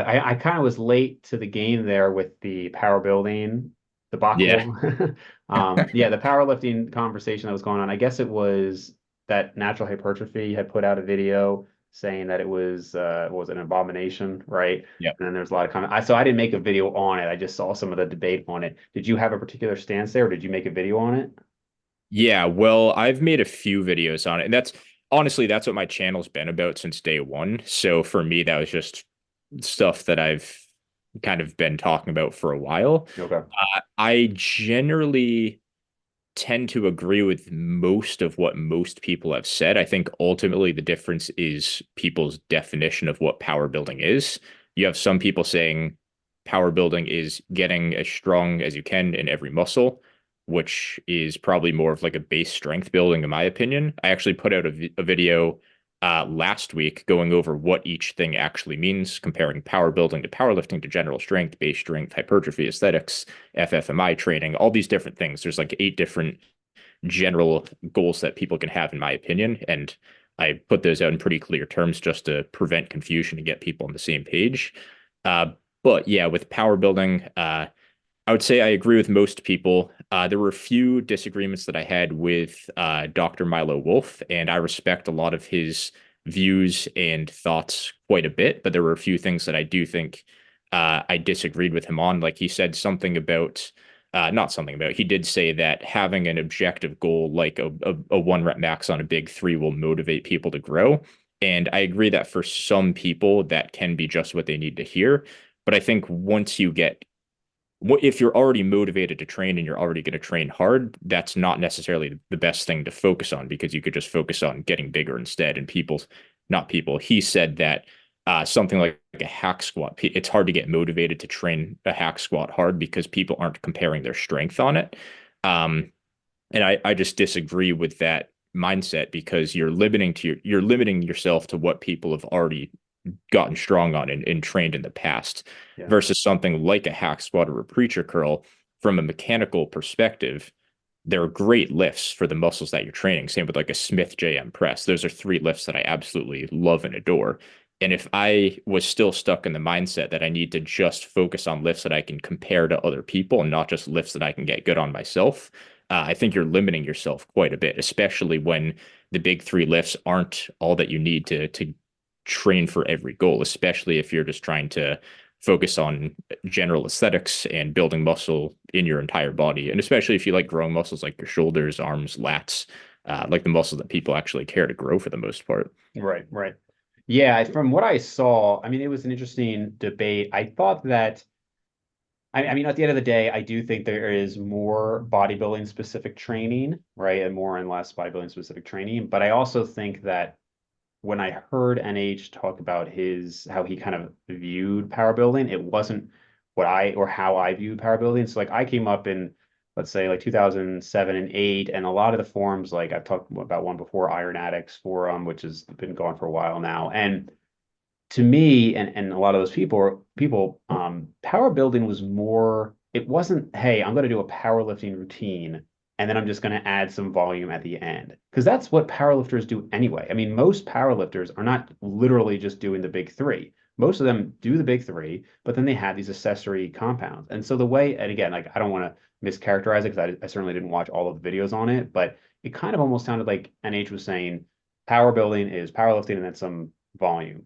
I kind of was late to the game there with the power building Yeah. debacle. Yeah, the powerlifting conversation that was going on. I guess it was that Natural Hypertrophy had put out a video saying that it was an abomination, right? Yeah. And then there's a lot of comment. So I didn't make a video on it. I just saw some of the debate on it. Did you have a particular stance there, or did you make a video on it? Yeah, well, I've made a few videos on it, and that's honestly that's what my channel's been about since day one. So for me, that was just stuff that I've kind of been talking about for a while. Okay. I generally tend to agree with most of what most people have said. I think ultimately the difference is people's definition of what power building is. You have some people saying power building is getting as strong as you can in every muscle, which is probably more of like a base strength building, in my opinion. I actually put out a video last week going over what each thing actually means, comparing power building to powerlifting to general strength, base strength, hypertrophy, aesthetics, FFMI training, all these different things. There's like 8 different general goals that people can have, in my opinion. And I put those out in pretty clear terms just to prevent confusion and get people on the same page. Uh, but yeah, with power building, I would say I agree with most people. There were a few disagreements that I had with Dr. Milo Wolf, and I respect a lot of his views and thoughts quite a bit. But there were a few things that I do think I disagreed with him on. Like he said something about, not something about, he did say that having an objective goal like a one rep max on a big three will motivate people to grow. And I agree that for some people, that can be just what they need to hear. But I think once you get if you're already motivated to train and you're already going to train hard, that's not necessarily the best thing to focus on because you could just focus on getting bigger instead. And not people, he said that something like a hack squat, it's hard to get motivated to train a hack squat hard because people aren't comparing their strength on it. Um, and I just disagree with that mindset because you're limiting yourself to what people have already gotten strong on and trained in the past Yeah. versus something like a hack squat or a preacher curl from a mechanical perspective. They're great lifts for the muscles that you're training. Same with like a Smith JM press. Those are 3 lifts that I absolutely love and adore. And if I was still stuck in the mindset that I need to just focus on lifts that I can compare to other people and not just lifts that I can get good on myself, I think you're limiting yourself quite a bit, especially when the big 3 lifts aren't all that you need to train for every goal, especially if you're just trying to focus on general aesthetics and building muscle in your entire body. And especially if you like growing muscles like your shoulders, arms, lats, like the muscles that people actually care to grow for the most part. Right, right. Yeah, from what I saw, I mean, it was an interesting debate. I thought that I mean, at the end of the day, I do think there is more bodybuilding specific training, right? And more and less bodybuilding specific training. But I also think that when I heard NH talk about his how he kind of viewed power building, it wasn't what I or how I viewed power building. So like I came up in let's say like 2007 and 8 and a lot of the forums like I've talked about one before Iron Addicts forum which has been going for a while now and to me and a lot of those people power building was more it wasn't hey I'm going to do a powerlifting routine and then I'm just going to add some volume at the end because that's what powerlifters do anyway. I mean most powerlifters are not literally just doing the big three. Most of them do the big three but then they have these accessory compounds and so the way and again like I don't want to mischaracterize it because I certainly didn't watch all of the videos on it but it kind of almost sounded like NH was saying power building is powerlifting and then some volume.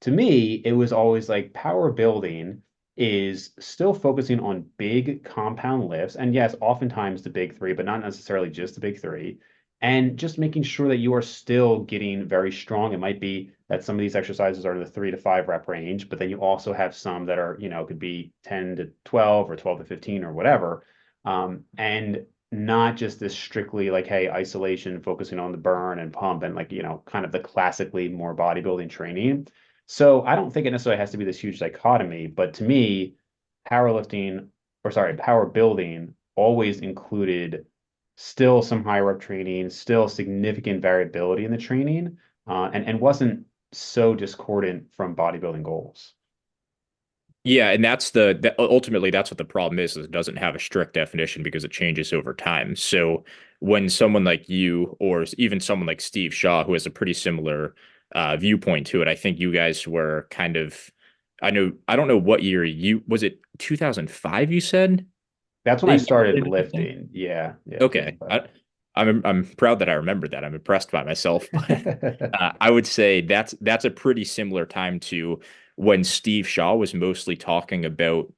To me, it was always like power building is still focusing on big compound lifts. And yes, oftentimes the big three, but not necessarily just the big three. And just making sure that you are still getting very strong. It might be that some of these exercises are in the 3 to 5 rep range, but then you also have some that are, could be 10 to 12 or 12 to 15 or whatever. And not just this strictly like, hey, isolation, focusing on the burn and pump and like, kind of the classically more bodybuilding training. So I don't think it necessarily has to be this huge dichotomy, but to me, powerlifting, or sorry, power building always included still some high rep training, still significant variability in the training, and wasn't so discordant from bodybuilding goals. Yeah, and ultimately that's what the problem is it doesn't have a strict definition because it changes over time. So when someone like you or even someone like Steve Shaw, who has a pretty similar viewpoint to it, I think you guys were kind of I don't know what year you was it 2005 you said That's when that I you started started lifting? lifting. Yeah, yeah, Okay. 2005. I'm proud that I remember that. I'm impressed by myself, but I would say that's a pretty similar time to when Steve Shaw was mostly talking about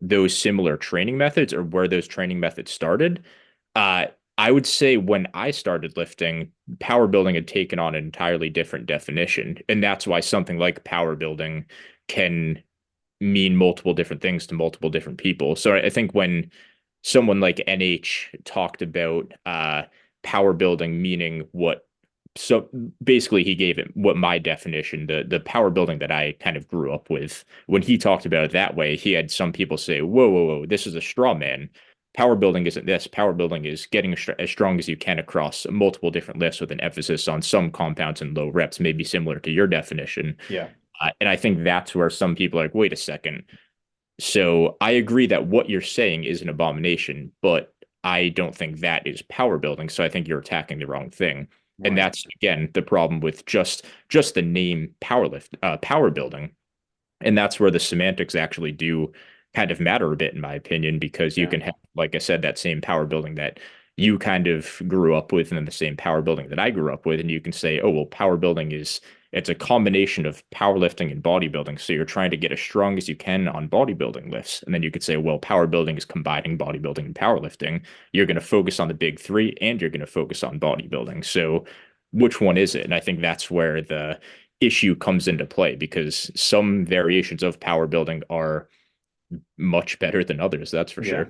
those similar training methods or where those training methods started. Uh, I would say when I started lifting, power building had taken on an entirely different definition, and that's why something like power building can mean multiple different things to multiple different people. So I think when someone like NH talked about power building meaning what so basically he gave it what my definition the power building that I kind of grew up with when he talked about it that way he had some people say whoa this is a straw man. Power building isn't this. Power building is getting as strong as you can across multiple different lifts with an emphasis on some compounds and low reps, maybe similar to your definition. Yeah, And I think that's where some people are like, wait a second, so I agree that what you're saying is an abomination, but I don't think that is power building. So I think you're attacking the wrong thing. And right. that's again the problem with just the name power building. And that's where the semantics actually do kind of matter a bit, in my opinion, because you Yeah, can have, like I said, that same power building that you kind of grew up with, and then the same power building that I grew up with. And you can say, oh, well, power building is it's a combination of powerlifting and bodybuilding. So you're trying to get as strong as you can on bodybuilding lifts. And then you could say, well, power building is combining bodybuilding and powerlifting. You're going to focus on the big three and you're going to focus on bodybuilding. So which one is it? And I think that's where the issue comes into play because some variations of power building are much better than others, that's for yeah.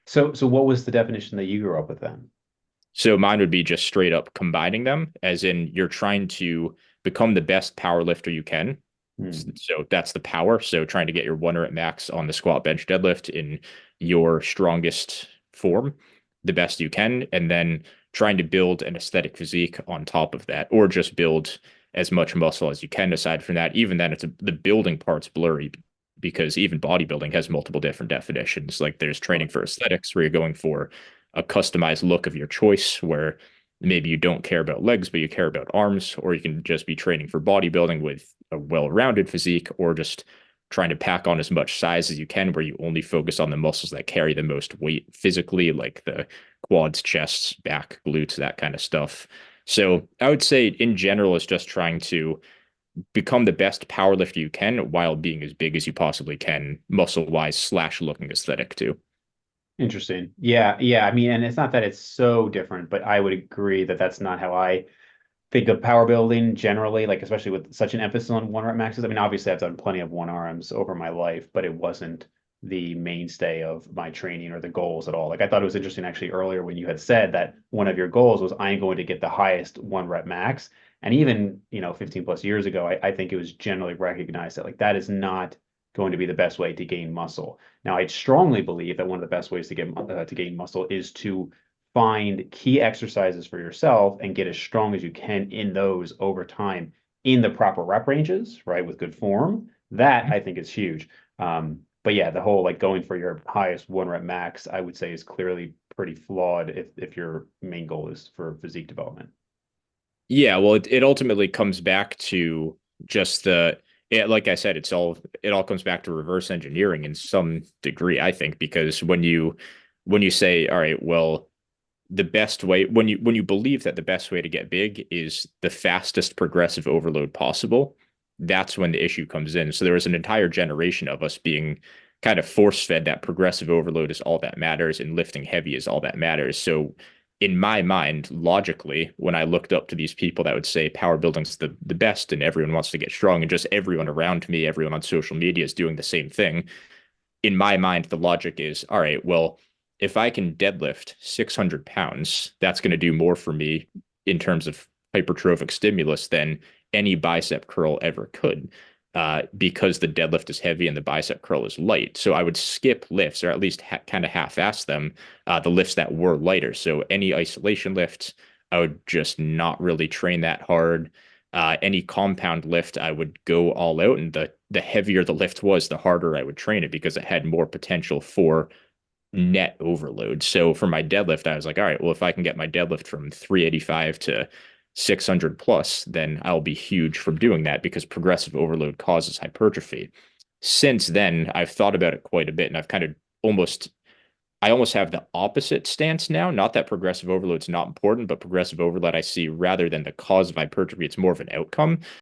sure. So what was the definition that you grew up with then? So mine would be just straight up combining them, as in you're trying to become the best power lifter you can. Hmm. So that's the power. So trying to get your 1 rep max on the squat, bench, deadlift in your strongest form, the best you can, and then trying to build an aesthetic physique on top of that, or just build as much muscle as you can. Aside from that, even then, the building part's blurry because even bodybuilding has multiple different definitions. Like there's training Sure. for aesthetics where you're going for a customized look of your choice, where maybe you don't care about legs, but you care about arms, or you can just be training for bodybuilding with a well-rounded physique, or just trying to pack on as much size as you can, where you only focus on the muscles that carry the most weight physically, like the quads, chests, back, glutes, that kind of stuff. So I would say in general, it's just trying to become the best power lifter you can while being as big as you possibly can, muscle wise slash looking aesthetic too. Interesting. Yeah, yeah. I mean, and it's not that it's so different, but I would agree that that's not how I think of power building generally, like especially with such an emphasis on 1 rep maxes. I mean, obviously I've done plenty of one arms over my life, but it wasn't the mainstay of my training or the goals at all. Like I thought it was interesting actually earlier when you had said that one of your goals was I'm going to get the highest 1 rep max. And even, 15 plus years ago, I think it was generally recognized that like that is not going to be the best way to gain muscle. Now, I strongly believe that one of the best ways to gain muscle is to find key exercises for yourself and get as strong as you can in those over time in the proper rep ranges, right? With good form. That I think is huge. But yeah, the whole like going for your highest 1 rep max, I would say is clearly pretty flawed if your main goal is for physique development. Yeah, well, it ultimately comes back to just like I said, it all comes back to reverse engineering in some degree, I think, because when you say, all right, well, the best way when you believe that the best way to get big is the fastest progressive overload possible, that's when the issue comes in. So there was an entire generation of us being kind of force fed that progressive overload is all that matters and lifting heavy is all that matters. So in my mind, logically, when I looked up to these people that would say power building's the best and everyone wants to get strong, and just everyone around me, everyone on social media is doing the same thing, in my mind, the logic is, all right, well, if I can deadlift 600 pounds, that's going to do more for me in terms of hypertrophic stimulus than any bicep curl ever could, because the deadlift is heavy and the bicep curl is light. So I would skip lifts, or at least kind of half-ass them, the lifts that were lighter. So any isolation lifts, I would just not really train that hard. Any compound lift, I would go all out, and the heavier the lift was, the harder I would train it because it had more potential for net overload. So for my deadlift, I was like, all right, well, if I can get my deadlift from 385 to 600 plus, then I'll be huge from doing that because progressive overload causes hypertrophy. Since then, I've thought about it quite a bit, and I've kind of almost I almost have the opposite stance now. Not that progressive overload is not important, but progressive overload I see rather than the cause of hypertrophy, it's more of an outcome.